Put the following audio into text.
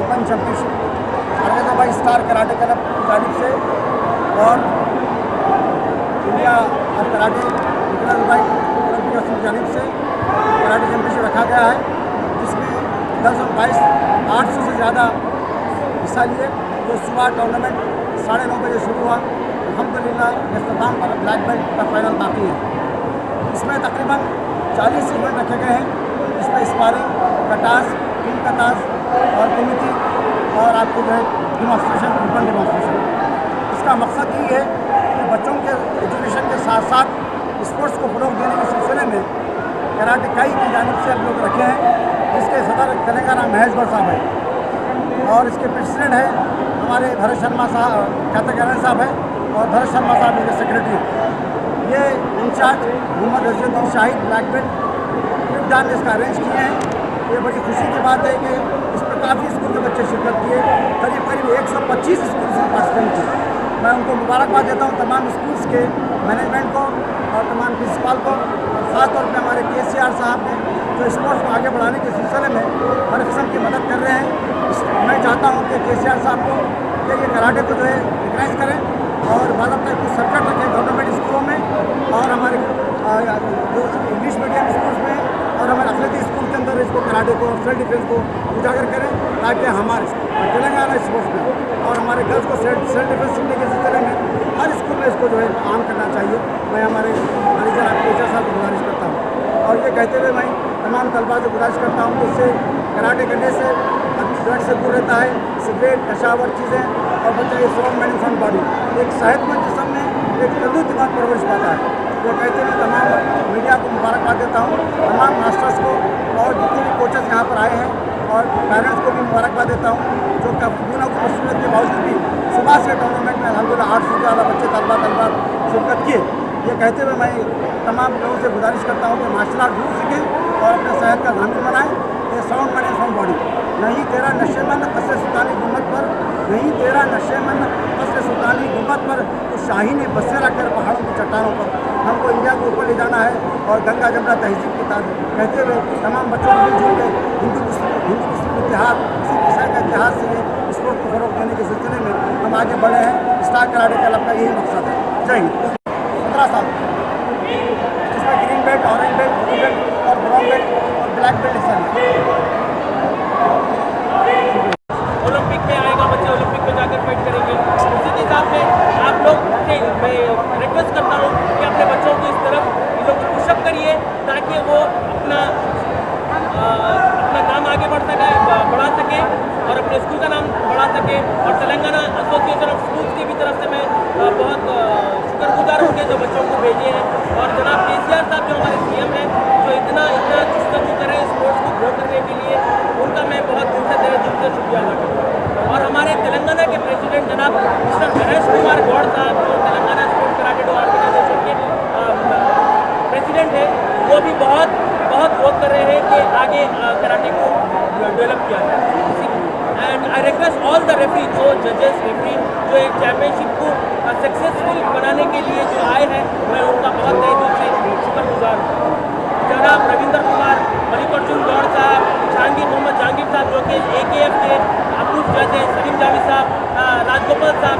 Open championship भाई star karate club की जानिब से और इंडिया और कराटे भाई की जानिब से कराटे चैंपियनशिप रखा गया है, जिसमें 10 और 22 800 से ज़्यादा हिस्सा लिए। तो सुबह टूर्नामेंट 9:30 बजे शुरू हुआ। अल्हम्दुलिल्लाह इख्तिताम पर ब्लैक बेल्ट का फाइनल बाकी है। इसमें तकरीबन 40 इवेंट रखे गए हैं, जिसमें स्पारिंग, कटास, टीम कटास और कमिटी और आपको जो है डिमॉन्स्ट्रेशन, ओपन डिमॉन्स्ट्रेशन। इसका मकसद ये है कि बच्चों के एजुकेशन के साथ साथ स्पोर्ट्स को फ़रोग़ देने के सिलसिले में कराटे काई की जानिब से हम लोग रखे हैं, जिसके सदर तेलंगाना महेश गौड़ साहब है और इसके प्रेसिडेंट है हमारे भरत शर्मा साहब, ख्यातन साहब है और भरत शर्मा साहब इनके सेक्रेटरी। ये in-charge Mohammad Azharuddin Shahid black belt फिफ्टान ने इसका अरेंज किए हैं। ये बड़ी खुशी की बात है कि इसमें काफ़ी स्कूल के बच्चे शिरकत किए, करीब 125 स्कूल से पार्टिसिपेंट किए। मैं उनको मुबारकबाद देता हूँ, तमाम स्कूल्स के मैनेजमेंट को और तमाम प्रिंसिपल को, और ख़ास तौर पे हमारे KCR साहब ने जो स्पोर्ट्स को आगे बढ़ाने के सिलसिले में हर किस्म की मदद कर रहे हैं। मैं चाहता हूँ कि KCR साहब को कि ये कराटे को जो है रिकग्नाइज करें और बाकायदा कुछ सब्जेक्ट रखें गवर्नमेंट स्कूलों में और हमारे जो इंग्लिश मीडियम स्कूल्स में और हमारे अखिलती स्कूल के अंदर इसको कराटे को, सेल्फ डिफेंस को उजागर करें, ताकि हमारे तेलंगाना स्पोर्ट्स में और हमारे गर्ल्स को सेल्फ डिफेंस सीखने के सिलसिले में हर स्कूल में इसको जो है आम करना चाहिए। मैं हमारे मैनेजर टीचर साहब को गुजारिश करता हूँ और ये कहते हुए मैं तमाम तलबा से गुजारिश करता हूँ कि इससे कराटे करने से आदमी ड्रग्स से दूर रहता है, सिगरेट, नशावर चीज़ें, और बच्चा ये स्ट्रॉन्ग मैन इंसान बॉडी एक सेहतमंद जिस्म में एक तंदुरुस्त दिमाग परवरिश पाता है। ये कहते हुए तमाम मीडिया को मुबारकबाद देता हूँ, तमाम मास्टर्स को और जितने भी कोचेस यहाँ पर आए हैं और पेरेंट्स को भी मुबारकबाद देता हूँ, जो काफी मसूलियत के बावजूद भी सुबह से टूर्नामेंट में अल्हम्दुलिल्लाह 800 से ज़्यादा बच्चे तलबा शिरकत किए। ये कहते हुए मैं तमाम लोगों से गुजारिश करता हूँ कि मार्शल आर्ट जरूर सीखें और अपने सेहत का ध्यान बनाएं। ये साउंड मैन साउंड बॉडी, नहीं तेरा नशेमंद कसर सुल्तानी गुम्बद पर, नहीं तेरा नशेमंद कसर सुल्तानी गुम्बद पर, तो शाही ने बसेरा कर पहाड़ों की चट्टानों पर। हमको इंडिया को ऊपर ले जाना है और गंगा जमुना तहजीब की कहते हुए तमाम बच्चों को मिलजुल के हिंदू मुस्लिम इतिहास, सिख ईसाई का इतिहास से स्पोर्ट को फ़रोग़ देने के सिलसिले में हम आगे बढ़े हैं। स्टार कराटे क्लब का यही मकसद है। जय हिंद। 15 साल जिसमें green belt, orange belt, blue belt और ब्राउन बेल्ट और ब्लैक बेल्ट हिस्सा लिया। ओलंपिक में आएगा, बच्चे ओलंपिक में जाकर फाइट करेंगे। उसी के हिसाब से आप लोग मैं रिक्वेस्ट करता हूँ कि अपने बच्चों को इस तरफ इन लोग को पुशअप करिए, ताकि वो अपना नाम आगे बढ़ा सके और अपने स्कूल का नाम बढ़ा सके। और तेलंगाना एसोसिएशन ऑफ स्कूल्स की भी तरफ से मैं बहुत शुक्रगुजार हूँ जो बच्चों को भेजे हैं, और जनाब KCR साहब जो हमारे CM हैं, जो इतना जस्तजू कर रहे हैं स्पोर्ट्स को ग्रो करने के लिए, उनका मैं बहुत दिल से शुक्रिया अदा करता हूँ। और हमारे तेलंगाना के प्रेसिडेंट जनाब मिस्टर गणेश कुमार गौड़ साहब, जो Telangana sports karate do organization के प्रेसिडेंट हैं, वो भी बहुत वर्क कर रहे हैं कि आगे कराटे को डेवलप किया जाए। And I request all the referee, जो जजेस रेफरी जो एक चैम्पियनशिप को सक्सेसफुल बनाने के लिए जो आए हैं, मैं उनका बहुत तहे दिल से शुक्रगुजार हूँ। जनाब रविंद्र कुमार, मल्लिकार्जुन गौड़ साहब, मोहम्मद जहांगीर साहब जो कि AKF के अप्रूव जज हैं, सलीम जावेद साहब, राजगोपाल साहब,